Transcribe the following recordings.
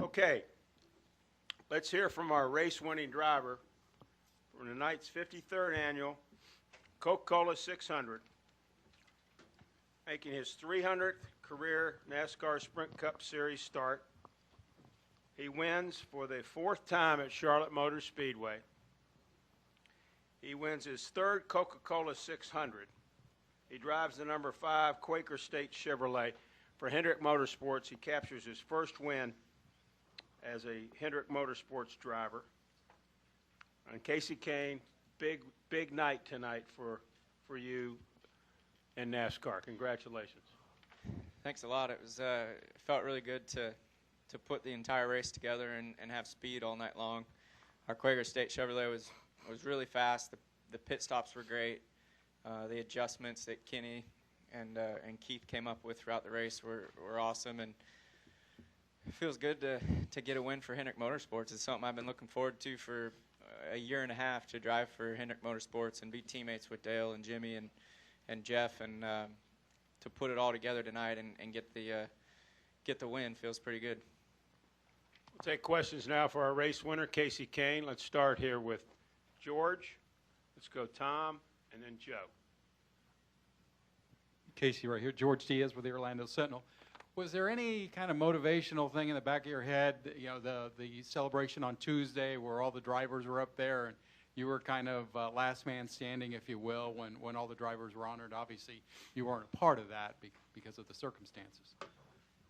Okay, let's hear from our race-winning driver for tonight's 53rd annual Coca-Cola 600, making his 300th career NASCAR Sprint Cup Series start. He wins for the 4th time at Charlotte Motor Speedway. He wins his 3rd Coca-Cola 600. He drives the number 5 Quaker State Chevrolet for Hendrick Motorsports. He captures his first win as a Hendrick Motorsports driver. And Kasey Kahne, big night tonight for you in NASCAR. Congratulations. Thanks a lot. It felt really good to put the entire race together and have speed all night long. Our Quaker State Chevrolet was really fast. The pit stops were great. The adjustments that Kahne and Keith came up with throughout the race were awesome, and it feels good to get a win for Hendrick Motorsports. It's something I've been looking forward to for a year and a half, to drive for Hendrick Motorsports and be teammates with Dale and Jimmy and Jeff, and to put it all together tonight and get the win feels pretty good. We'll take questions now for our race winner, Kasey Kahne. Let's start here with George. Let's go Tom, and then Joe. Kasey right here. George Diaz with the Orlando Sentinel. Was there any kind of motivational thing in the back of your head, you know, the celebration on Tuesday where all the drivers were up there and you were kind of last man standing, if you will, when all the drivers were honored? Obviously, you weren't a part of that because of the circumstances.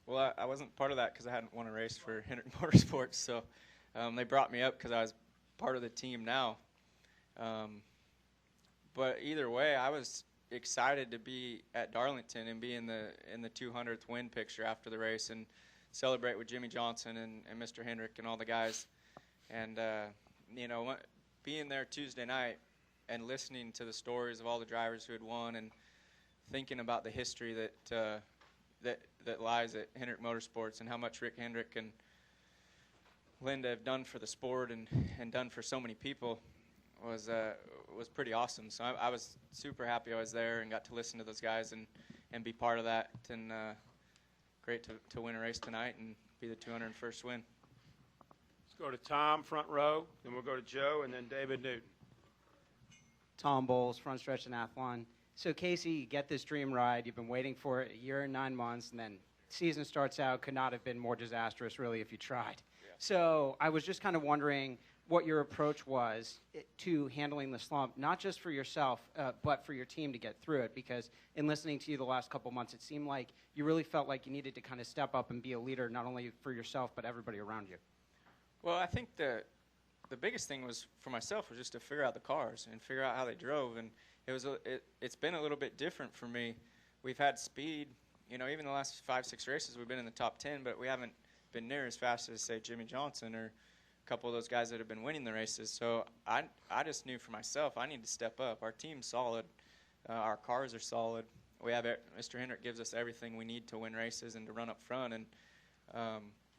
Well, I wasn't part of that because I hadn't won a race for Hendrick Motorsports, so they brought me up because I was part of the team now. But either way, I was excited to be at Darlington and be in the 200th win picture after the race and celebrate with Jimmy Johnson and Mr. Hendrick and all the guys. And, you know, being there Tuesday night and listening to the stories of all the drivers who had won and thinking about the history that lies at Hendrick Motorsports and how much Rick Hendrick and Linda have done for the sport and done for so many people was pretty awesome. So I was super happy I was there and got to listen to those guys and be part of that. And great to win a race tonight and be the 201st win. Let's go to Tom, front row. Then we'll go to Joe, and then David Newton. Tom Bowles, front stretch in Athlon. So, Kasey, you get this dream ride. You've been waiting for it a year and 9 months, and then season starts out. Could not have been more disastrous, really, if you tried. Yeah. So I was just kind of wondering what your approach was to handling the slump, not just for yourself, but for your team to get through it, because in listening to you the last couple months, it seemed like you really felt like you needed to kind of step up and be a leader, not only for yourself, but everybody around you. Well, I think the biggest thing was for myself was just to figure out the cars and figure out how they drove, and it's been a little bit different for me. We've had speed, you know, even the last 5-6 races we've been in the top 10, but we haven't been near as fast as, say, Jimmy Johnson or a couple of those guys that have been winning the races. So I just knew for myself I need to step up. Our team's solid. Our cars are solid. We have Mr. Hendrick gives us everything we need to win races and to run up front, and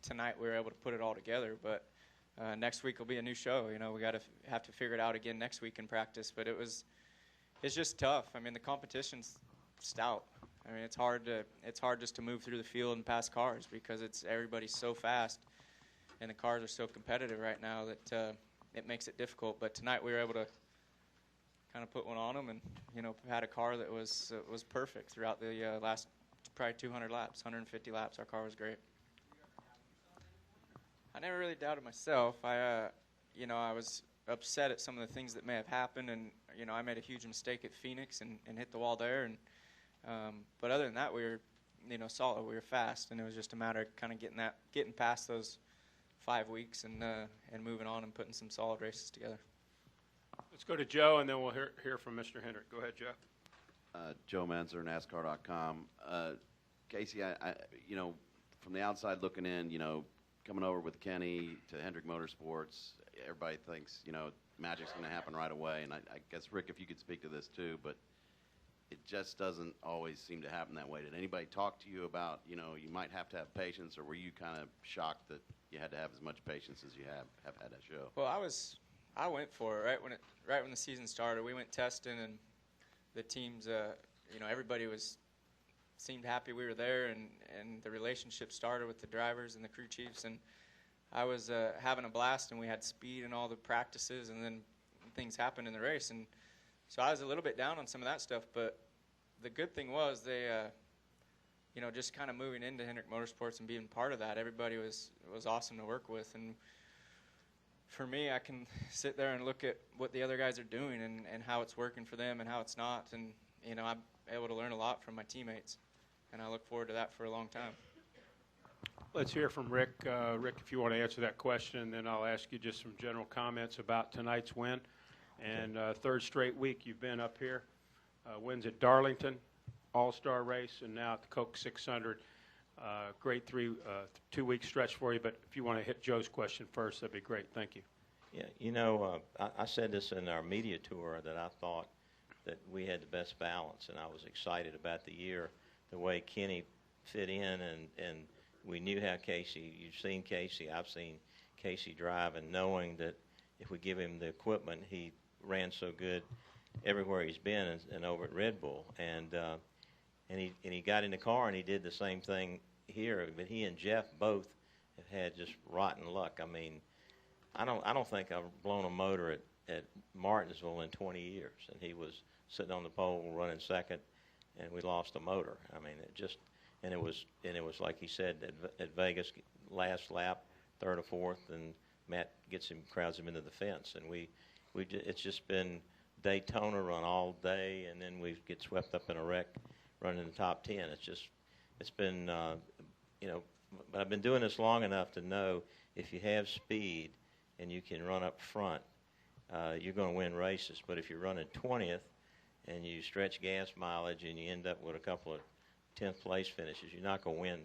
tonight we were able to put it all together. But next week will be a new show. You know, we have to figure it out again next week in practice. But it's just tough. I mean, the competition's stout. I mean, it's hard just to move through the field and pass cars because everybody's so fast, and the cars are so competitive right now that it makes it difficult. But tonight we were able to kind of put one on them, and you know, had a car that was perfect throughout the last probably 200 laps, 150 laps. Our car was great. I never really doubted myself. I was upset at some of the things that may have happened, and you know, I made a huge mistake at Phoenix and hit the wall there. And but other than that, we were, you know, solid. We were fast, and it was just a matter of kind of getting past those 5 weeks and moving on and putting some solid races together. Let's go to Joe, and then we'll hear from Mr. Hendrick. Go ahead, Joe. Joe Manzer, NASCAR.com. Kasey, I you know, from the outside looking in, you know, coming over with Kenny to Hendrick Motorsports, everybody thinks, you know, magic's going to happen right away. And I guess, Rick, if you could speak to this too, but it just doesn't always seem to happen that way. Did anybody talk to you about, you know, you might have to have patience, or were you kind of shocked that you had to have as much patience as you have had that show? Well, I went for it right when the season started. We went testing, and the teams, you know, everybody seemed happy we were there, and the relationship started with the drivers and the crew chiefs, and I was having a blast, and we had speed in all the practices, and then things happened in the race. And so I was a little bit down on some of that stuff, but the good thing was they, just kind of moving into Hendrick Motorsports and being part of that, everybody was awesome to work with. And for me, I can sit there and look at what the other guys are doing and how it's working for them and how it's not. And, I'm able to learn a lot from my teammates, and I look forward to that for a long time. Let's hear from Rick. Rick, if you want to answer that question, and then I'll ask you just some general comments about tonight's win. And third straight week you've been up here. Wins at Darlington, All-Star race, and now at the Coke 600. Great 2-week stretch for you, but if you want to hit Joe's question first, that'd be great. Thank you. Yeah, I said this in our media tour that I thought that we had the best balance, and I was excited about the year, the way Kenny fit in, and we knew how Kasey, you've seen Kasey, I've seen Kasey drive, and knowing that if we give him the equipment, he ran so good everywhere he's been and over at Red Bull. And he got in the car and he did the same thing here. But he and Jeff both have had just rotten luck. I mean, I don't think I've blown a motor at Martinsville in 20 years. And he was sitting on the pole running second, and we lost a motor. I mean, it was like he said at Vegas, last lap, third or fourth, and Matt crowds him into the fence. And it's just been Daytona run all day, and then we get swept up in a wreck running in the top 10. It's been, but I've been doing this long enough to know if you have speed and you can run up front, you're going to win races. But if you're running 20th and you stretch gas mileage and you end up with a couple of 10th place finishes, you're not going to win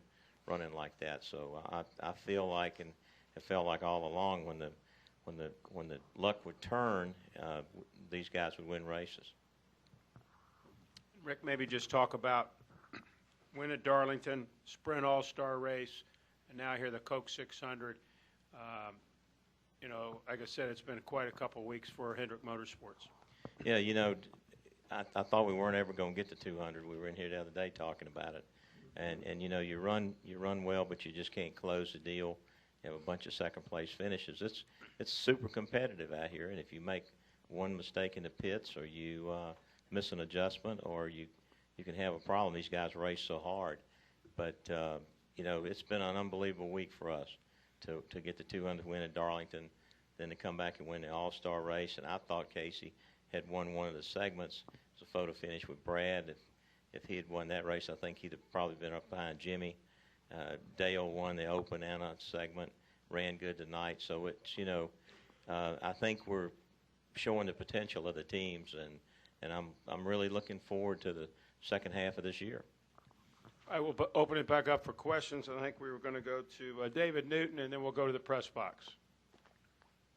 running like that. So I feel like, and have felt like all along, when the luck would turn, these guys would win races. Rick, maybe just talk about win at Darlington, Sprint All-Star race, and now here the Coke 600. Like I said, it's been quite a couple of weeks for Hendrick Motorsports. Yeah, I thought we weren't ever going to get to 200. We were in here the other day talking about it. And you run well, but you just can't close the deal. You have a bunch of second-place finishes. It's super competitive out here, and if you make one mistake in the pits or you miss an adjustment or you can have a problem. These guys race so hard. But, it's been an unbelievable week for us to get the 200 win at Darlington, then to come back and win the All-Star race. And I thought Kasey had won one of the segments. It was a photo finish with Brad. If he had won that race, I think he'd have probably been up behind Jimmy. Dale won the Open and a segment, ran good tonight. So it's, I think we're showing the potential of the teams, and I'm really looking forward to the second half of this year. I will open it back up for questions. I think we were going to go to David Newton, and then we'll go to the press box.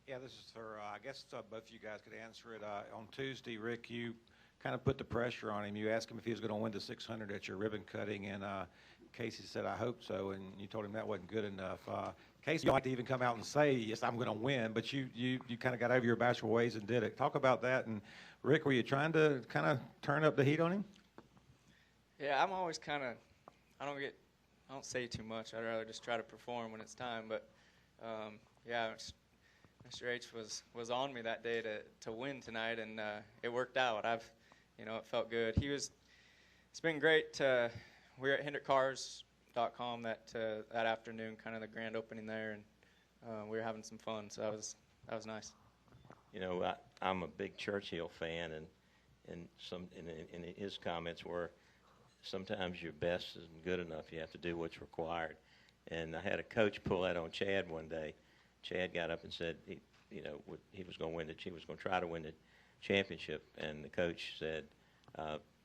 Yeah, this is for, I guess both of you guys could answer it. On Tuesday, Rick, you kind of put the pressure on him. You asked him if he was going to win the 600 at your ribbon cutting, and Kasey said, I hope so, and you told him that wasn't good enough. Kasey, you like to even come out and say, yes, I'm going to win, but you kind of got over your bashful ways and did it. Talk about that. And, Rick, were you trying to kind of turn up the heat on him? Yeah, I'm always kind of, I don't say too much. I'd rather just try to perform when it's time. But, yeah, Mr. H was on me that day to win tonight, and it worked out. It felt good. It's been great. We were at HendrickCars.com that afternoon, kind of the grand opening there, and we were having some fun. So that was nice. I'm a big Churchill fan, and his comments were, sometimes your best isn't good enough. You have to do what's required. And I had a coach pull that on Chad one day. Chad got up and said he was going to try to win the championship. And the coach said,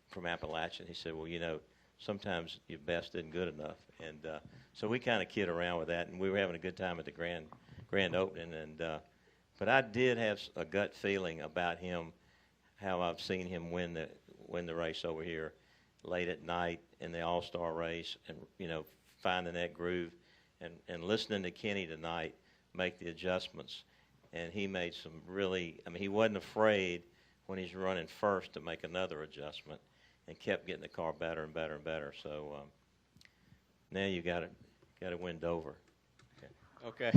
from Appalachian, he said, well, sometimes your best isn't good enough. And so we kind of kid around with that, and we were having a good time at the grand opening. And but I did have a gut feeling about him, how I've seen him win the race over here late at night in the All-Star race, and finding that groove, and listening to Kenny tonight make the adjustments. And he made some really, he wasn't afraid when he's running first to make another adjustment, and kept getting the car better and better and better. So now you got to win Dover. Okay.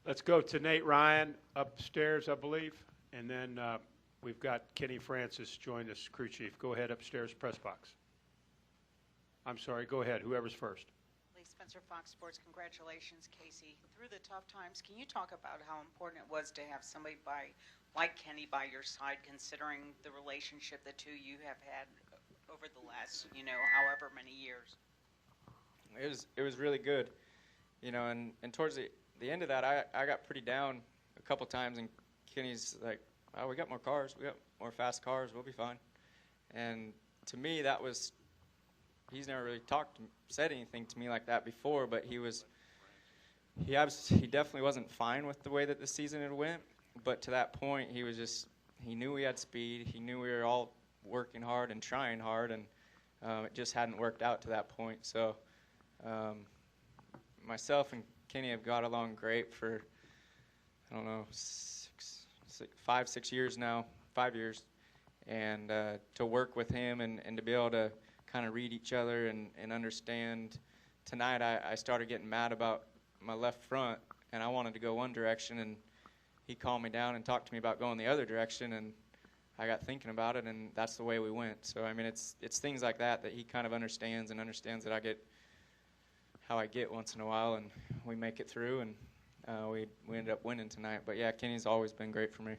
Let's go to Nate Ryan upstairs, I believe, and then we've got Kenny Francis join us, crew chief. Go ahead upstairs, press box. I'm sorry, go ahead, whoever's first. Lee Spencer, Fox Sports. Congratulations, Kasey. Through the tough times, can you talk about how important it was to have somebody like Kenny by your side, considering the relationship the two you have had over the last, however many years? It was really good, and towards the end of that, I got pretty down a couple times, and Kenny's like, "Oh, we got more cars, we got more fast cars, we'll be fine." And to me, that was, he's never really said anything to me like that before, but he definitely wasn't fine with the way that the season had went. But to that point, he knew we had speed, he knew we were all working hard and trying hard, and it just hadn't worked out to that point. So myself and Kenny have got along great for, I don't know, 5 years now, 5 years. And to work with him and to be able to kind of read each other and understand. Tonight I started getting mad about my left front, and I wanted to go one direction, and he calmed me down and talked to me about going the other direction, and I got thinking about it, and that's the way we went. So, I mean, it's things like that he kind of understands that I get how I get once in a while, and we make it through, and we ended up winning tonight. But, yeah, Kenny's always been great for me.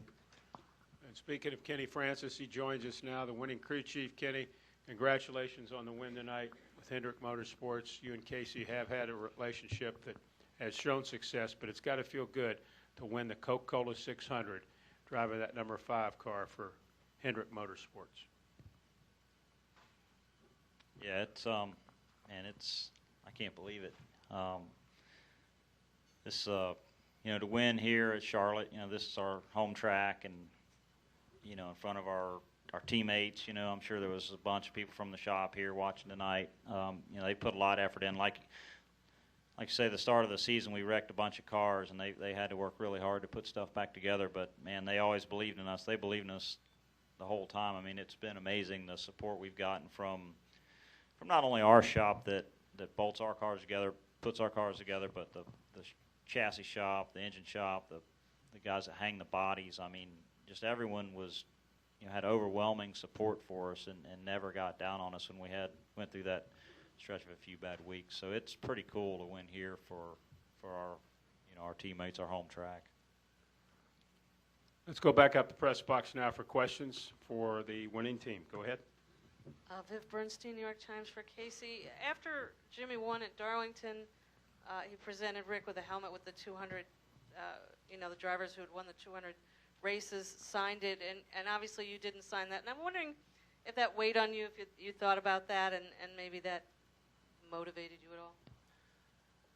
And speaking of Kenny Francis, he joins us now, the winning crew chief. Kenny, congratulations on the win tonight with Hendrick Motorsports. You and Kasey have had a relationship that has shown success, but it's got to feel good to win the Coca-Cola 600, driving that number 5 car for Hendrick Motorsports. Yeah, I can't believe it. To win here at Charlotte, this is our home track, and, in front of our teammates, I'm sure there was a bunch of people from the shop here watching tonight. They put a lot of effort in. Like you say, the start of the season, we wrecked a bunch of cars, and they had to work really hard to put stuff back together. But, man, they always believed in us. They believed in us the whole time. I mean, it's been amazing, the support we've gotten from not only our shop that bolts our cars together, puts our cars together, but the chassis shop, the engine shop, the guys that hang the bodies. I mean, just everyone had overwhelming support for us and never got down on us when we went through that stretch of a few bad weeks. So it's pretty cool to win here for our teammates, our home track. Let's go back up the press box now for questions for the winning team. Go ahead. Viv Bernstein, New York Times, for Kasey. After Jimmy won at Darlington, he presented Rick with a helmet with the 200, the drivers who had won the 200 races signed it, and obviously you didn't sign that. And I'm wondering if that weighed on you, if you thought about that, and maybe that motivated you at all.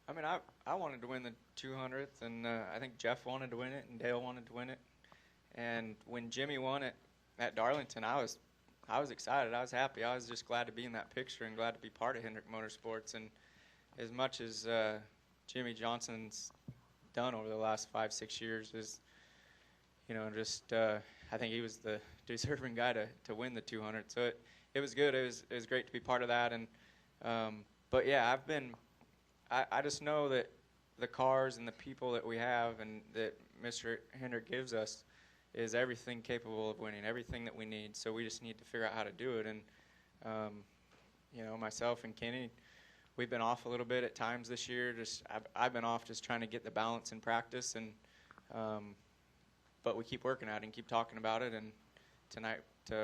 I mean, I wanted to win the 200th, and I think Jeff wanted to win it, and Dale wanted to win it. And when Jimmy won it at Darlington, I was excited. I was happy. I was just glad to be in that picture and glad to be part of Hendrick Motorsports. And as much as Jimmy Johnson's done over the last 5-6 years is, I think he was the deserving guy to win the 200. So it was good. It was great to be part of that. And but yeah, I just know that the cars and the people that we have and that Mr. Hendrick gives us is everything capable of winning, everything that we need. So we just need to figure out how to do it. And myself and Kenny, we've been off a little bit at times this year. I've been off just trying to get the balance in practice, and but we keep working at it and keep talking about it. And tonight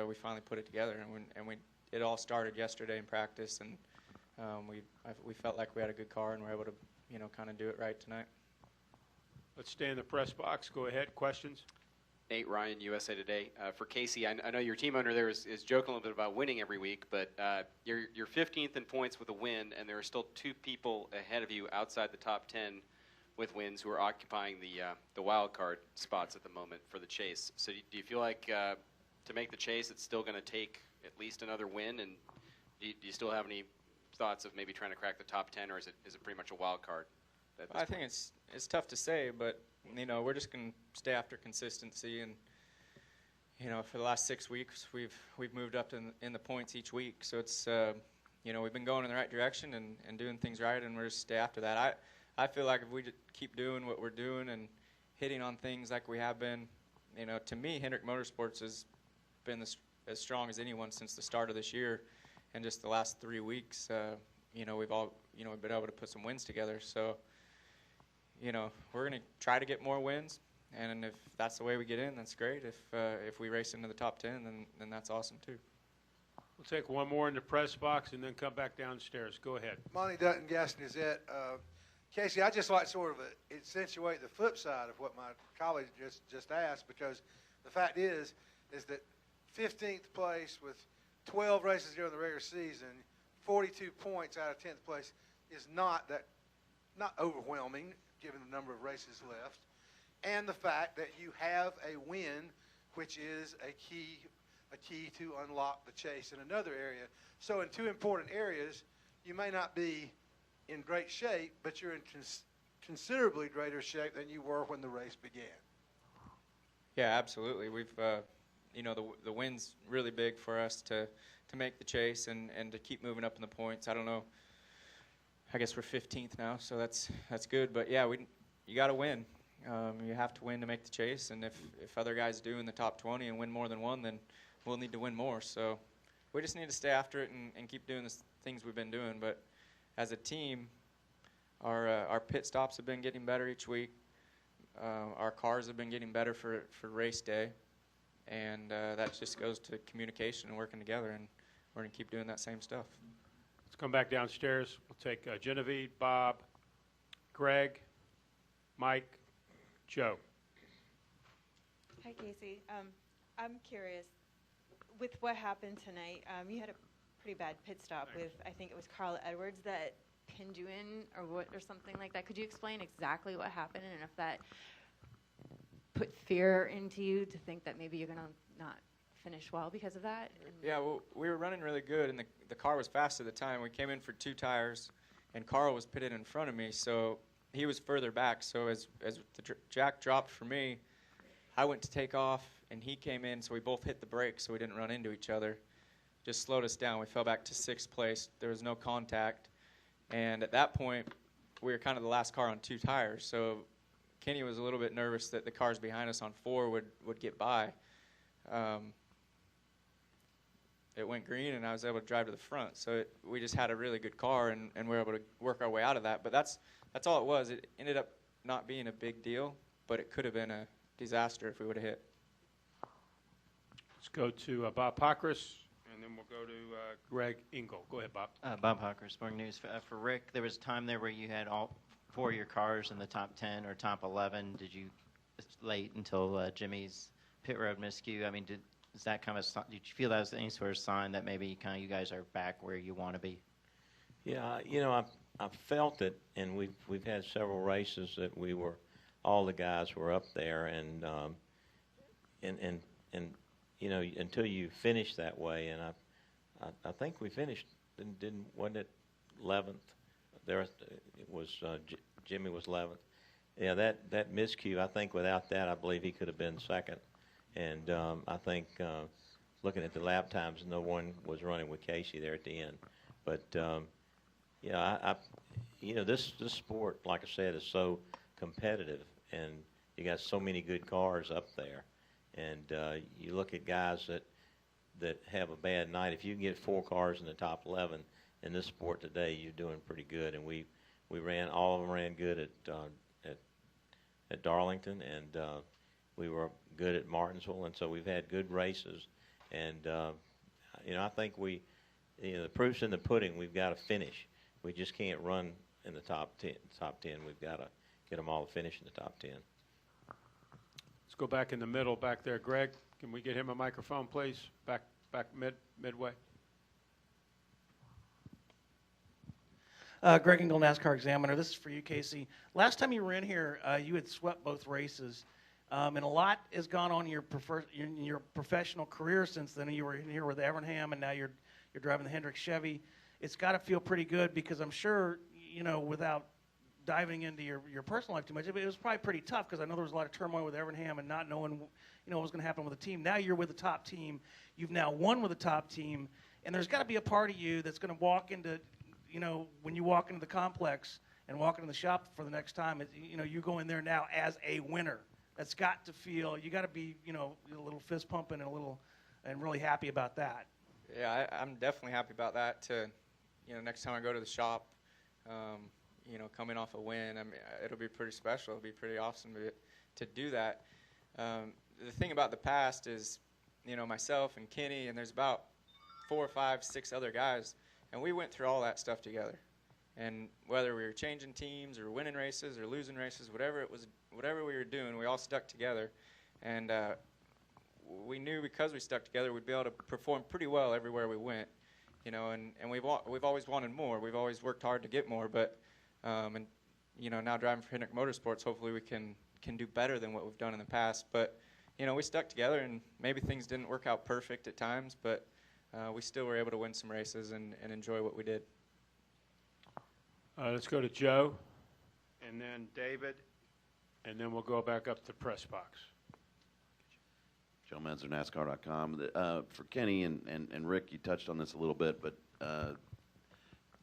we finally put it together, and it all started yesterday in practice, and we felt like we had a good car and we're able to kind of do it right tonight. Let's stay in the press box. Go ahead. Questions? Nate Ryan, USA Today. For Kasey, I know your team owner there is joking a little bit about winning every week, but you're 15th in points with a win, and there are still 2 people ahead of you outside the top 10 with wins who are occupying the wild card spots at the moment for the chase. So do you feel like to make the chase, it's still going to take at least another win? And do you still have any thoughts of maybe trying to crack the top 10, or is it pretty much a wild card? I think it's tough to say, but we're just going to stay after consistency, and for the last 6 weeks we've moved up in the points each week. So it's we've been going in the right direction and doing things right, and we're just stay after that. I feel like if we just keep doing what we're doing and hitting on things like we have been, to me, Hendrick Motorsports has been as strong as anyone since the start of this year, and just the last 3 weeks, we've all, we've been able to put some wins together. So, we're going to try to get more wins, and if that's the way we get in, that's great. If we race into the top 10, then that's awesome too. We'll take one more in the press box and then come back downstairs. Go ahead. Monty Dutton, Gaston Gazette. Kasey, I just like sort of accentuate the flip side of what my colleague just asked, because the fact is that 15th place with 12 races during the regular season, 42 points out of 10th place is not overwhelming given the number of races left, and the fact that you have a win, which is a key to unlock the chase in another area. So in two important areas, you may not be in great shape, but you're in considerably greater shape than you were when the race began. Yeah, absolutely. We've, the win's really big for us to make the chase and to keep moving up in the points. I don't know. I guess we're 15th now, so that's good. But yeah, you got to win. You have to win to make the chase, and if other guys do in the top 20 and win more than one, then we'll need to win more. So we just need to stay after it and keep doing the things we've been doing. But as a team, our pit stops have been getting better each week. Our cars have been getting better for race day, and that just goes to communication and working together, and we're going to keep doing that same stuff. Let's come back downstairs. We'll take Genevieve, Bob, Greg, Mike, Joe. Hi, Kasey. I'm curious, with what happened tonight, you had a pretty bad pit stop with, I think it was Carl Edwards that pinned you in or something like that. Could you explain exactly what happened and if that put fear into you to think that maybe you're going to not finish well because of that? Yeah, well, we were running really good, and the car was fast at the time. We came in for 2 tires, and Carl was pitted in front of me, so he was further back. So as the jack dropped for me, I went to take off, and he came in, so we both hit the brakes so we didn't run into each other. Just slowed us down. We fell back to 6th place. There was no contact. And at that point, we were kind of the last car on 2 tires. So Kenny was a little bit nervous that the cars behind us on 4 would get by. It went green, and I was able to drive to the front. So we just had a really good car, and we were able to work our way out of that. But that's all it was. It ended up not being a big deal, but it could have been a disaster if we would have hit. Let's go to Bob Pockris, and then we'll go to Greg Engel. Go ahead, Bob. Bob Pockris, Sporting News. For Rick, there was a time there where you had all 4 of your cars in the top 10 or top 11. Did you late until Jimmy's pit road miscue? I mean, did you feel that was any sort of sign that maybe kind of you guys are back where you want to be? Yeah, I felt it, and we've had several races that all the guys were up there, and until you finish that way, and I think we finished, wasn't it 11th? It was Jimmy was 11th. Yeah, that miscue, I think without that, I believe he could have been second. And I think looking at the lap times, no one was running with Kasey there at the end. But this sport, like I said, is so competitive, and you got so many good cars up there. And you look at guys that have a bad night. If you can get 4 cars in the top 11 in this sport today, you're doing pretty good. And all of them ran good at Darlington, and we were good at Martinsville, and so we've had good races. And I think the proof's in the pudding. We've got to finish. We just can't run in the top 10. We've got to get them all to finish in the top 10. Let's go back in the middle, back there. Greg, can we get him a microphone, please? Back midway. Greg Engel, NASCAR Examiner. This is for you, Kasey. Last time you were in here, you had swept both races, and a lot has gone on in your professional career since then. You were in here with Evernham, and now you're driving the Hendrick Chevy. It's got to feel pretty good because I'm sure, without diving into your personal life too much, it was probably pretty tough because I know there was a lot of turmoil with Evernham and not knowing, what was going to happen with the team. Now you're with the top team. You've now won with the top team, and there's got to be a part of you that's going to walk into, when you walk into the complex and walking in the shop for the next time, you go in there now as a winner. That's got to feel, you got to be, a little fist pumping and really happy about that. Yeah, I'm definitely happy about that. Next time I go to the shop, coming off a win, I mean, it'll be pretty special. It'll be pretty awesome to do that. The thing about the past is, myself and Kenny, and there's about 4, 5, 6 other guys, and we went through all that stuff together. And whether we were changing teams or winning races or losing races, whatever we were doing, we all stuck together. And we knew because we stuck together, we'd be able to perform pretty well everywhere we went. And we've always wanted more. We've always worked hard to get more. But now driving for Hendrick Motorsports, hopefully we can do better than what we've done in the past. But we stuck together, and maybe things didn't work out perfect at times, but we still were able to win some races and enjoy what we did. Let's go to Joe, and then David, and then we'll go back up to the press box. Joe Menzer, NASCAR.com. For Kenny and Rick, you touched on this a little bit, but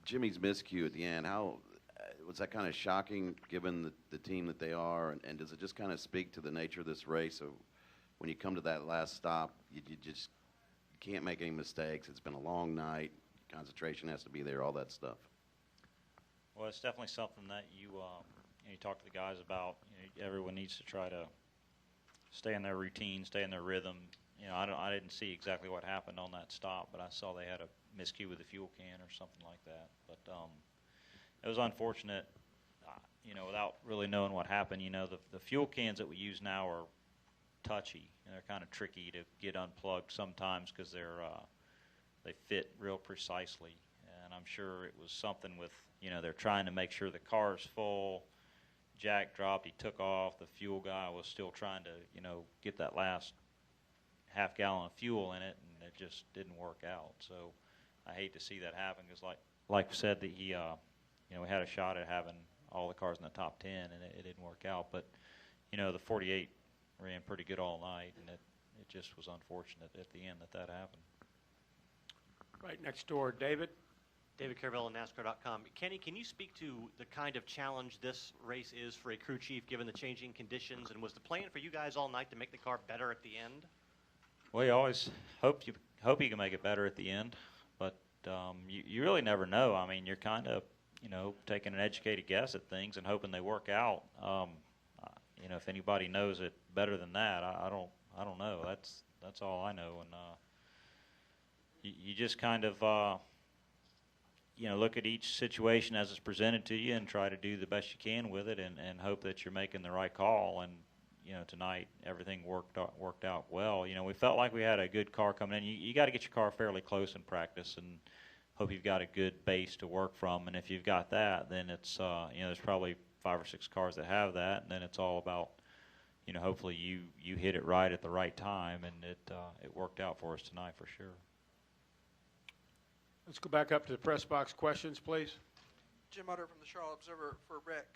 Jimmy's miscue at the end, how was that kind of shocking given the team that they are, and does it just kind of speak to the nature of this race? So when you come to that last stop, you just can't make any mistakes. It's been a long night. Concentration has to be there, all that stuff. Well, it's definitely something that you talk to the guys about. Everyone needs to try to stay in their routine, stay in their rhythm. I didn't see exactly what happened on that stop, but I saw they had a miscue with the fuel can or something like that. But it was unfortunate, without really knowing what happened. The fuel cans that we use now are touchy, and they're kind of tricky to get unplugged sometimes because they fit real precisely. And I'm sure it was something with, they're trying to make sure the car's full. Jack dropped, he took off. The fuel guy was still trying to, get that last half gallon of fuel in it, and it just didn't work out. So I hate to see that happen because, like we said, that we had a shot at having all the cars in the top 10, and it didn't work out. But, the 48 ran pretty good all night, and it just was unfortunate at the end that happened. Right next door, David. David Carvell on NASCAR.com. Kenny, can you speak to the kind of challenge this race is for a crew chief given the changing conditions? And was the plan for you guys all night to make the car better at the end? Well, you always hope you can make it better at the end, but you really never know. I mean, you're kind of taking an educated guess at things and hoping they work out. If anybody knows it better than that, I don't know. That's all I know. And you just kind of look at each situation as it's presented to you and try to do the best you can with it and hope that you're making the right call. And, tonight everything worked out well. We felt like we had a good car coming in. You got to get your car fairly close in practice and hope you've got a good base to work from. And if you've got that, then it's, there's probably 5 or 6 cars that have that. And then it's all about, hopefully you hit it right at the right time. And it worked out for us tonight for sure. Let's go back up to the press box. Questions, please. Jim Utter from the Charlotte Observer for Rick.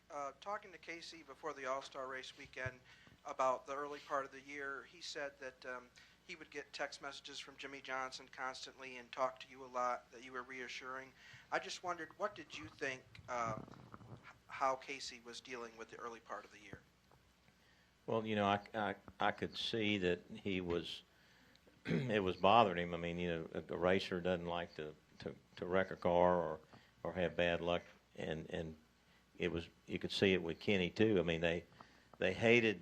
Talking to Kasey before the All-Star race weekend about the early part of the year, he said that he would get text messages from Jimmy Johnson constantly and talk to you a lot, that you were reassuring. I just wondered, what did you think how Kasey was dealing with the early part of the year? Well, I could see that he was, it was bothering him. I mean, a racer doesn't like to wreck a car or have bad luck, and it was, you could see it with Kenny too. I mean, they hated,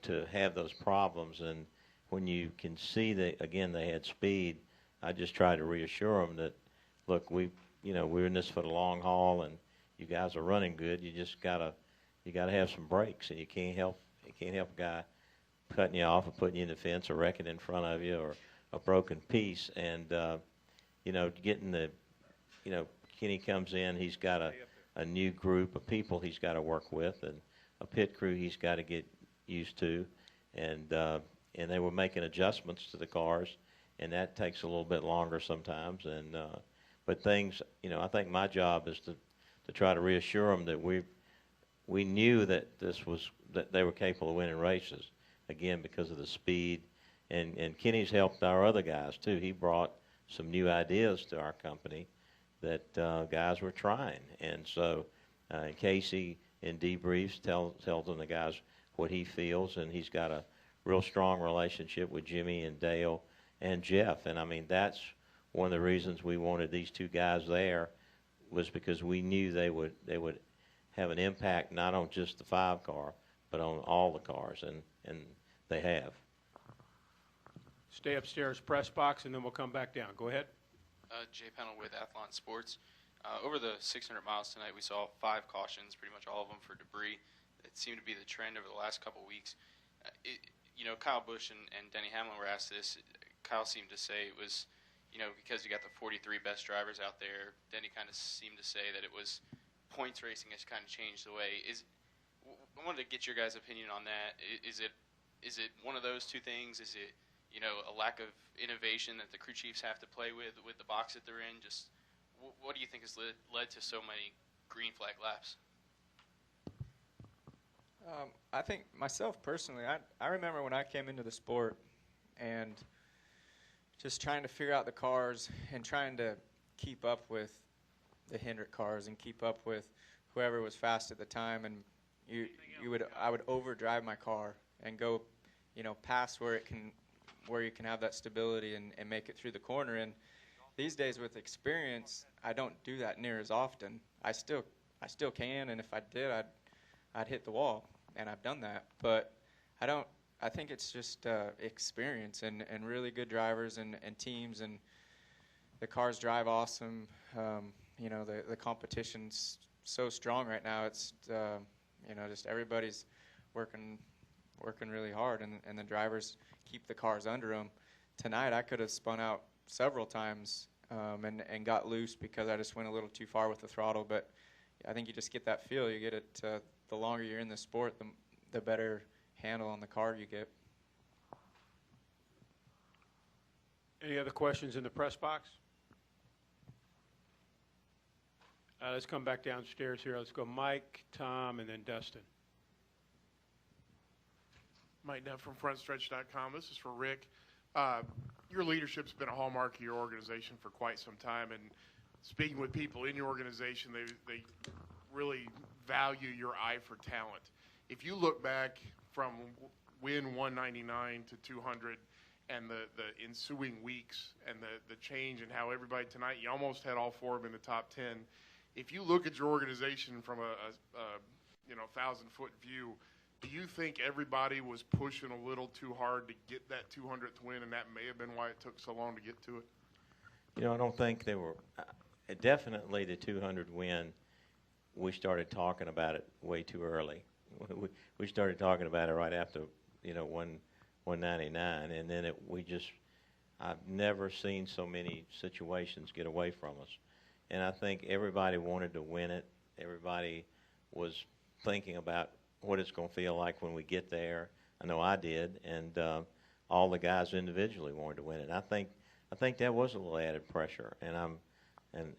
to have those problems, and when you can see that again they had speed, I just tried to reassure them that, look, we're in this for the long haul, and you guys are running good. You just gotta have some brakes, and you can't help a guy cutting you off or putting you in the fence or wrecking in front of you or a broken piece. And getting the, Kenny comes in, he's got a new group of people he's got to work with, and a pit crew he's got to get used to, and they were making adjustments to the cars, and that takes a little bit longer sometimes. And but things, I think my job is to try to reassure them that we knew that that they were capable of winning races, again because of the speed, and Kenny's helped our other guys too. He brought some new ideas to our company that guys were trying, and so And Kasey in debriefs tells them the guys what he feels, and he's got a real strong relationship with Jimmy and Dale and Jeff. And I mean, that's one of the reasons we wanted these two guys there, was because we knew they would have an impact not on just the 5-car, but on all the cars, and they have. Stay upstairs, press box, and then we'll come back down. Go ahead. Jay Pennell with Athlon Sports. Over the 600 miles tonight, we saw 5 cautions, pretty much all of them for debris. It seemed to be the trend over the last couple weeks. Kyle Busch and Denny Hamlin were asked this. Kyle seemed to say it was, because you got the 43 best drivers out there. Denny kind of seemed to say that it was points racing has kind of changed the way. I wanted to get your guys' opinion on that. Is it one of those two things? Is it a lack of innovation that the crew chiefs have to play with the box that they're in? Just what do you think has led to so many green flag laps? I think myself personally, I remember when I came into the sport and just trying to figure out the cars and trying to keep up with the Hendrick cars and keep up with whoever was fast at the time, and I would overdrive my car and go past where you can have that stability and make it through the corner. And these days with experience, I don't do that near as often. I still can, and if I did, I'd hit the wall, and I've done that. But I think it's just experience and really good drivers and teams, and the cars drive awesome. The competition's so strong right now. It's just everybody's working really hard, and the drivers keep the cars under them. Tonight I could have spun out several times and got loose because I just went a little too far with the throttle. But I think you just get that feel. You get it. The longer you're in the sport, the better handle on the car you get. Any other questions in the press box? Let's come back downstairs here. Let's go Mike, Tom, and then Dustin. Mike Neff from FrontStretch.com. This is for Rick. Your leadership's been a hallmark of your organization for quite some time, and speaking with people in your organization, they really value your eye for talent. If you look back from win 199 to 200 and the ensuing weeks and the change in how everybody tonight, you almost had all 4 of them in the top 10. If you look at your organization from a 1,000-foot view, do you think everybody was pushing a little too hard to get that 200th win, and that may have been why it took so long to get to it? I don't think they were. Definitely the 200 win, we started talking about it way too early. We started talking about it right after, 199, and then I've never seen so many situations get away from us. And I think everybody wanted to win it. Everybody was thinking about what it's going to feel like when we get there. I know I did, and all the guys individually wanted to win it. And I think that was a little added pressure, and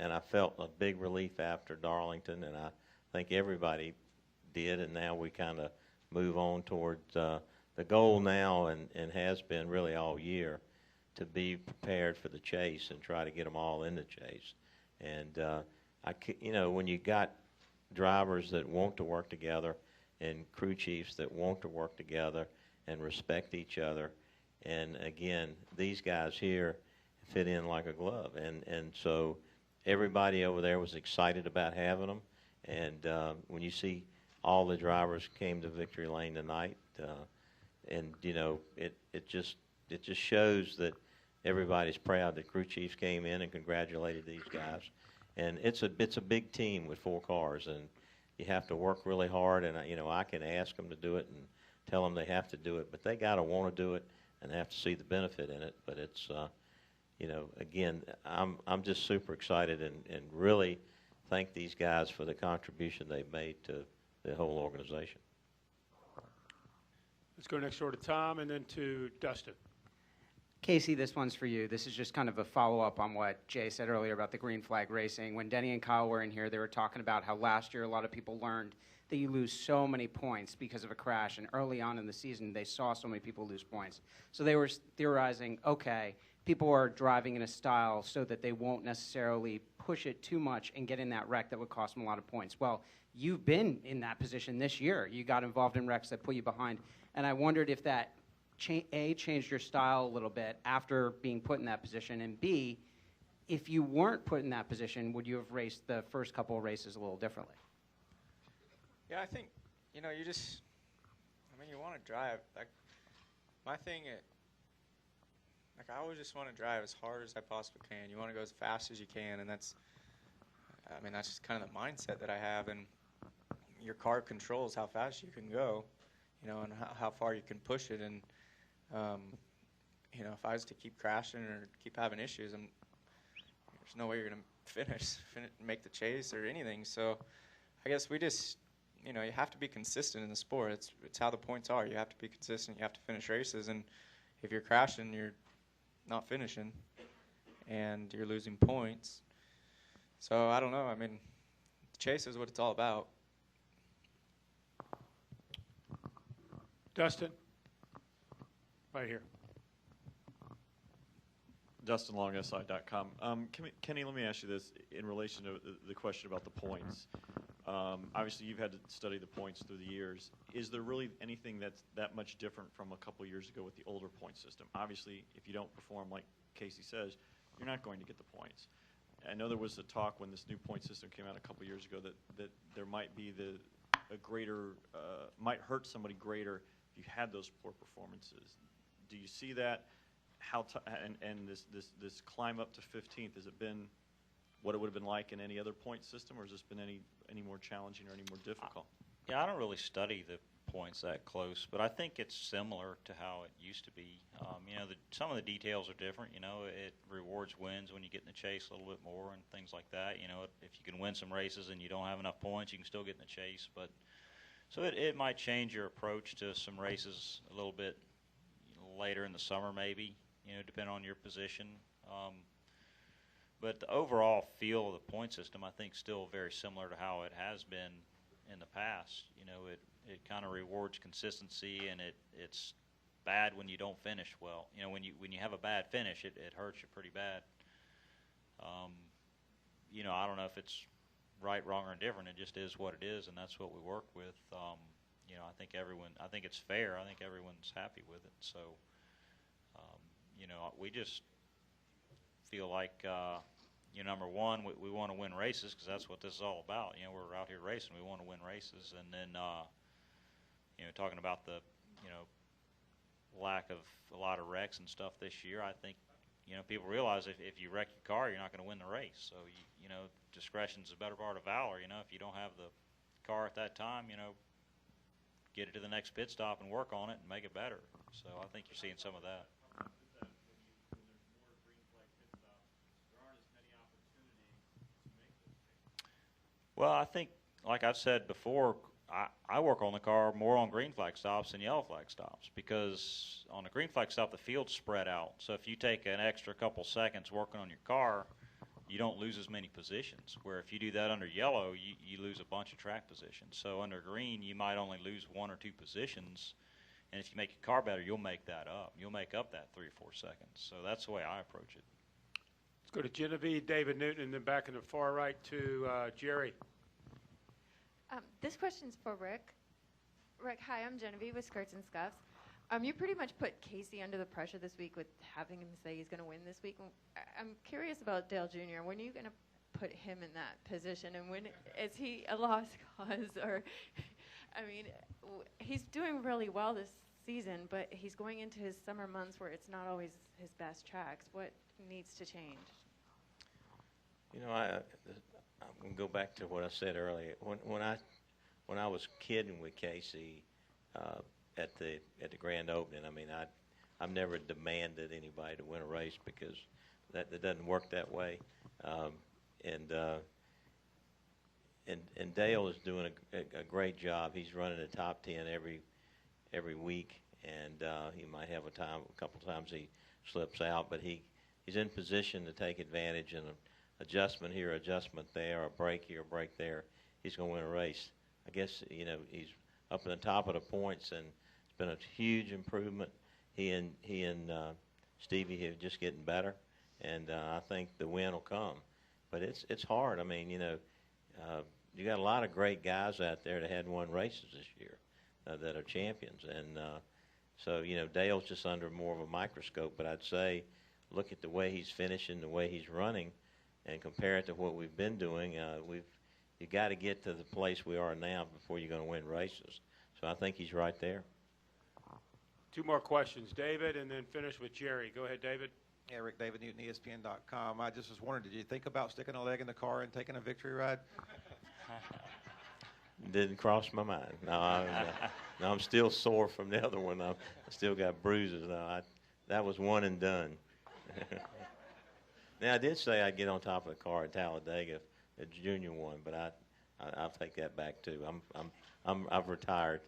I felt a big relief after Darlington, and I think everybody did. And now we kind of move on toward the goal now, and has been really all year, to be prepared for the chase and try to get them all in the chase. And when you got drivers that want to work together, and crew chiefs that want to work together and respect each other. And again, these guys here fit in like a glove. And so everybody over there was excited about having them. And when you see all the drivers came to victory lane tonight, it just shows that everybody's proud that crew chiefs came in and congratulated these guys. And it's a big team with 4 cars, and you have to work really hard, and I can ask them to do it and tell them they have to do it, but they got to want to do it and have to see the benefit in it. But it's, again, I'm just super excited and really thank these guys for the contribution they've made to the whole organization. Let's go next door to Tom and then to Dustin. Kasey, this one's for you. This is just kind of a follow-up on what Jay said earlier about the green flag racing. When Denny and Kyle were in here, they were talking about how last year a lot of people learned that you lose so many points because of a crash, and early on in the season they saw so many people lose points. So they were theorizing, okay, people are driving in a style so that they won't necessarily push it too much and get in that wreck that would cost them a lot of points. Well, you've been in that position this year. You got involved in wrecks that put you behind. And I wondered if that, A, changed your style a little bit after being put in that position, and B, if you weren't put in that position, would you have raced the first couple of races a little differently? Yeah, I think, you know, you just, I mean, you want to drive. Like, my thing, like, I always just want to drive as hard as I possibly can. You want to go as fast as you can, and that's, I mean, that's just kind of the mindset that I have. And your car controls how fast you can go, you know, and how far you can push it. And, you know, if I was to keep crashing or keep having issues, there's no way you're going to finish, make the chase or anything. So I guess we just, you know, you have to be consistent in the sport. It's how the points are. You have to be consistent. You have to finish races. And if you're crashing, you're not finishing, and you're losing points. So I don't know. I mean, the chase is what it's all about. Dustin, right here. DustinLongSI.com. Kenny, let me ask you this in relation to the question about the points. Obviously, you've had to study the points through the years. Is there really anything that's that much different from a couple years ago with the older point system? Obviously, if you don't perform like Kasey says, you're not going to get the points. I know there was a talk when this new point system came out a couple years ago that there might be a greater, might hurt somebody greater if you had those poor performances. Do you see that? And this climb up to 15th, has it been what it would have been like in any other point system, or has this been any more challenging or any more difficult? Yeah, I don't really study the points that close, but I think it's similar to how it used to be. You know, some of the details are different. You know, it rewards wins when you get in the chase a little bit more and things like that. You know, if you can win some races and you don't have enough points, you can still get in the chase. But so it might change your approach to some races a little bit later in the summer, maybe. You know, depending on your position. But the overall feel of the point system, I think, still very similar to how it has been in the past. You know, it kind of rewards consistency, and it's bad when you don't finish well. You know, when you have a bad finish, it hurts you pretty bad. You know, I don't know if it's right, wrong, or indifferent. It just is what it is, and that's what we work with. You know, I think it's fair. I think everyone's happy with it. So, you know, we just feel like, you know, number one, we want to win races because that's what this is all about. You know, we're out here racing. We want to win races. And then, you know, talking about the, you know, lack of a lot of wrecks and stuff this year, I think, you know, people realize if you wreck your car, you're not going to win the race. So, you know, discretion's the better part of valor. You know, if you don't have the car at that time, you know, get it to the next pit stop and work on it and make it better. So I think you're seeing some of that. Well, I think, like I've said before, I work on the car more on green flag stops than yellow flag stops because on a green flag stop, the field's spread out. So if you take an extra couple seconds working on your car, you don't lose as many positions. Where if you do that under yellow, you lose a bunch of track positions. So under green, you might only lose 1 or 2 positions. And if you make your car better, you'll make that up. You'll make up that 3 or 4 seconds. So that's the way I approach it. Let's go to Genevieve, David Newton, and then back in the far right to Jerry. This question's for Rick. Rick, hi, I'm Genevieve with Skirts and Scuffs. You pretty much put Kasey under the pressure this week with having him say he's going to win this week. I'm curious about Dale Jr. When are you going to put him in that position, and when is he a lost cause? Or, I mean, he's doing really well this season, but he's going into his summer months where it's not always his best tracks. What needs to change? You know, I'm going to go back to what I said earlier. When I was kidding with Kasey at the grand opening, I mean, I've never demanded anybody to win a race because that doesn't work that way. And Dale is doing a great job. He's running the top 10 every week, and he might have a couple times he slips out, but he's in position to take advantage, and an adjustment here, adjustment there, a break here, a break there, he's going to win a race. I guess, you know, he's up in the top of the points, and it's been a huge improvement. He and Stevie here just getting better, and I think the win will come. But it's hard. I mean, you got a lot of great guys out there that hadn't won races this year that are champions, and so Dale's just under more of a microscope. But I'd say, look at the way he's finishing, the way he's running, and compare it to what we've been doing. You got to get to the place we are now before you're going to win races. So I think he's right there. 2 more questions, David, and then finish with Jerry. Go ahead, David. Yeah, Rick, David Newton, ESPN.com. I just was wondering, did you think about sticking a leg in the car and taking a victory ride? Didn't cross my mind. No, I'm still sore from the other one. I still got bruises. No, that was one and done. Now, I did say I'd get on top of the car at Talladega at Junior one, but I'll take that back too. I've retired.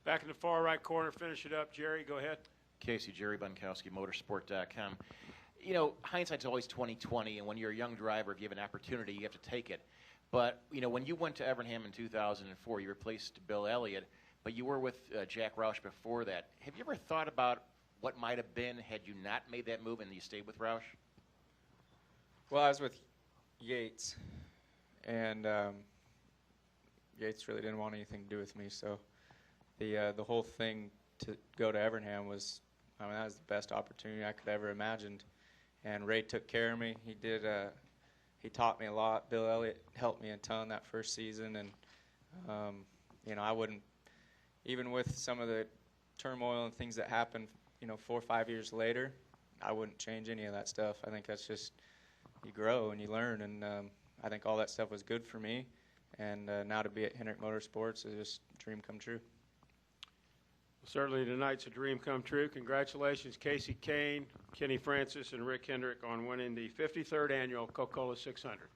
Back in the far right corner, finish it up, Jerry. Go ahead. Kasey, Jerry Bunkowski, Motorsport.com. Hindsight's always 20/20, and when you're a young driver, if you have an opportunity, you have to take it. But when you went to Evernham in 2004, you replaced Bill Elliott, but you were with Jack Roush before that. Have you ever thought about what might have been had you not made that move and you stayed with Roush? Well, I was with Yates, and Yates really didn't want anything to do with me. So the whole thing to go to Evernham was, that was the best opportunity I could ever imagined. And Ray took care of me. He taught me a lot. Bill Elliott helped me a ton that first season, and I wouldn't, even with some of the turmoil and things that happened, 4 or 5 years later, I wouldn't change any of that stuff. I think that's just, you grow and you learn, and I think all that stuff was good for me. And now to be at Hendrick Motorsports is just a dream come true. Certainly tonight's a dream come true. Congratulations, Kasey Kahne, Kenny Francis, and Rick Hendrick on winning the 53rd annual Coca-Cola 600.